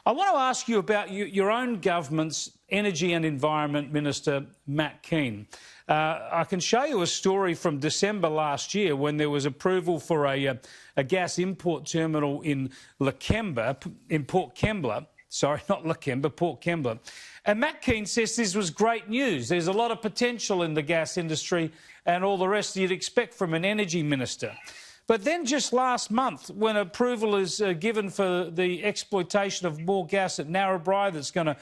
I want to ask you about your own government's Energy and Environment Minister Matt Kean. I can show you a story from December last year when there was approval for a gas import terminal in Port Kembla. Sorry, not Lakemba, Port Kembla. And Matt Kean says this was great news. There's a lot of potential in the gas industry and all the rest you'd expect from an energy minister. But then just last month, when approval is given for the exploitation of more gas at Narrabri that's going to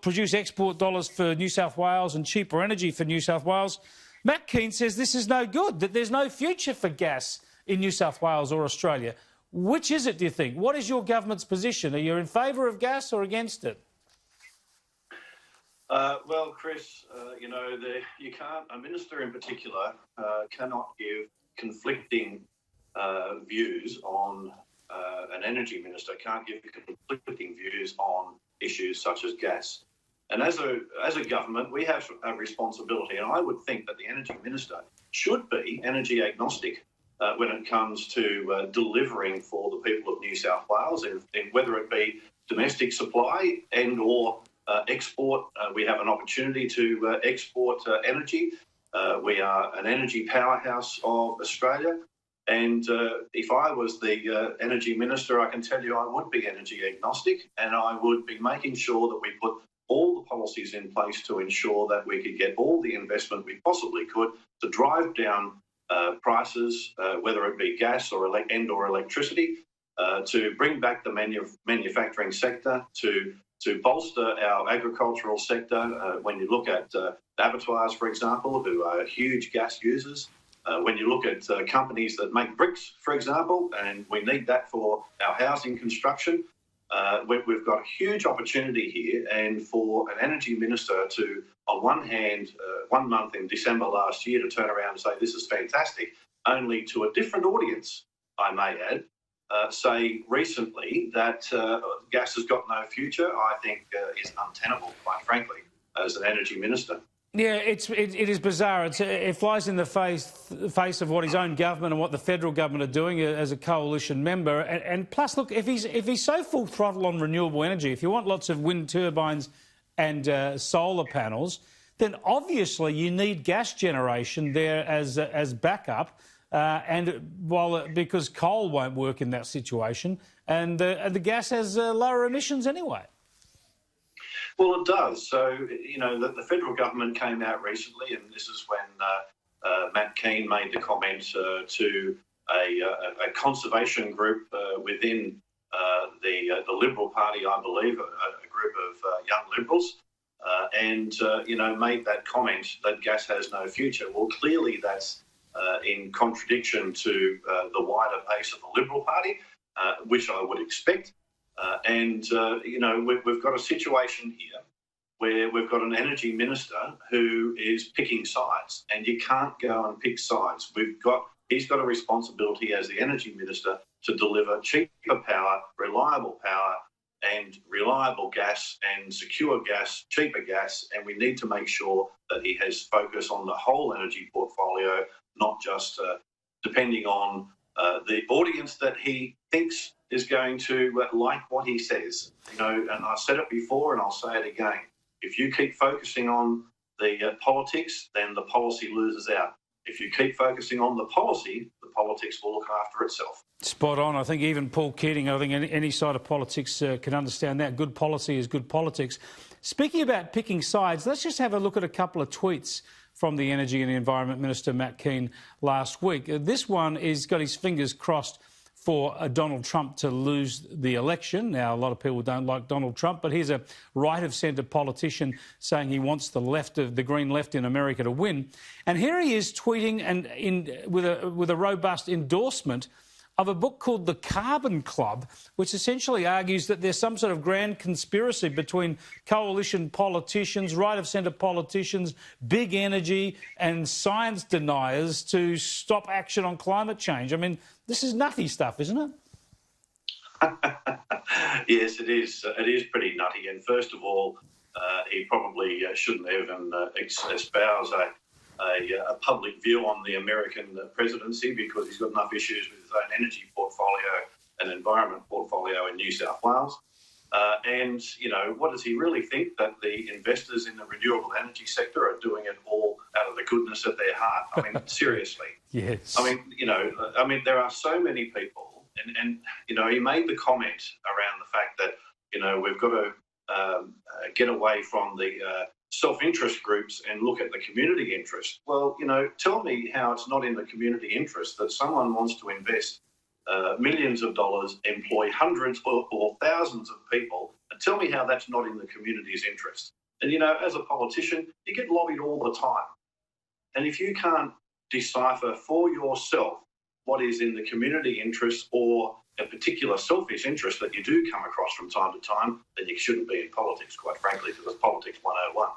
produce export dollars for New South Wales and cheaper energy for New South Wales, Matt Kean says this is no good, that there's no future for gas in New South Wales or Australia. Which is it, do you think? What is your government's position? Are you in favour of gas or against it? Well, Chris, you can't, a minister in particular cannot give conflicting views on, an energy minister can't give conflicting views on issues such as gas. And as a government, we have a responsibility, and I would think that the energy minister should be energy agnostic when it comes to delivering for the people of New South Wales, and whether it be domestic supply and or export. We have an opportunity to export energy. We are an energy powerhouse of Australia. And if I was the energy minister, I can tell you I would be energy agnostic, and I would be making sure that we put all the policies in place to ensure that we could get all the investment we possibly could to drive down prices, whether it be gas or electricity, to bring back the manufacturing sector, to bolster our agricultural sector. When you look at abattoirs, for example, who are huge gas users, when you look at companies that make bricks, for example, and we need that for our housing construction, we've got a huge opportunity here. And for an energy minister to, on one hand, 1 month in December last year, to turn around and say this is fantastic, only to a different audience, I may add, say recently that gas has got no future, I think is untenable, quite frankly, as an energy minister. Yeah, it is bizarre. It flies in the face of what his own government and what the federal government are doing as a coalition member. And plus, look, if he's so full throttle on renewable energy, if you want lots of wind turbines and solar panels, then obviously you need gas generation there as backup. Because coal won't work in that situation, and the gas has lower emissions anyway. Well, it does. So, the federal government came out recently, and this is when Matt Kean made the comment to a conservation group within the Liberal Party, I believe, a group of young Liberals, and made that comment that gas has no future. Well, clearly that's in contradiction to the wider base of the Liberal Party, which I would expect. We've got a situation here where we've got an energy minister who is picking sides, and you can't go and pick sides. He's got a responsibility as the energy minister to deliver cheaper power, reliable power, and reliable gas and secure gas, cheaper gas, and we need to make sure that he has focus on the whole energy portfolio, not just depending on the audience that he thinks is going to like what he says. And I said it before and I'll say it again. If you keep focusing on the politics, then the policy loses out. If you keep focusing on the policy, the politics will look after itself. Spot on. I think even Paul Keating, I think any side of politics can understand that. Good policy is good politics. Speaking about picking sides, let's just have a look at a couple of tweets from the Energy and Environment Minister Matt Kean last week. This one is got his fingers crossed for Donald Trump to lose the election. Now, a lot of people don't like Donald Trump, but here's a right-of-centre politician saying he wants the Green Left in America to win. And here he is tweeting with a robust endorsement of a book called The Carbon Club, which essentially argues that there's some sort of grand conspiracy between coalition politicians, right-of-centre politicians, big energy and science deniers to stop action on climate change. I mean, this is nutty stuff, isn't it? Yes, it is. It is pretty nutty. And first of all, he probably shouldn't even espouse a public view on the American presidency, because he's got enough issues with his own energy portfolio and environment portfolio in New South Wales. And, you know, what does he really think, that the investors in the renewable energy sector are doing it all out of the goodness of their heart? I mean, seriously. Yes. I mean, you know, there are so many people, and you know, he made the comment around the fact that, you know, we've got to get away from the self-interest groups and look at the community interest. Well, you know, tell me how it's not in the community interest that someone wants to invest millions of dollars, employ hundreds or thousands of people, and tell me how that's not in the community's interest. And, you know, as a politician, you get lobbied all the time. And if you can't decipher for yourself what is in the community interest or a particular selfish interest that you do come across from time to time, then you shouldn't be in politics, quite frankly, because it's politics 101.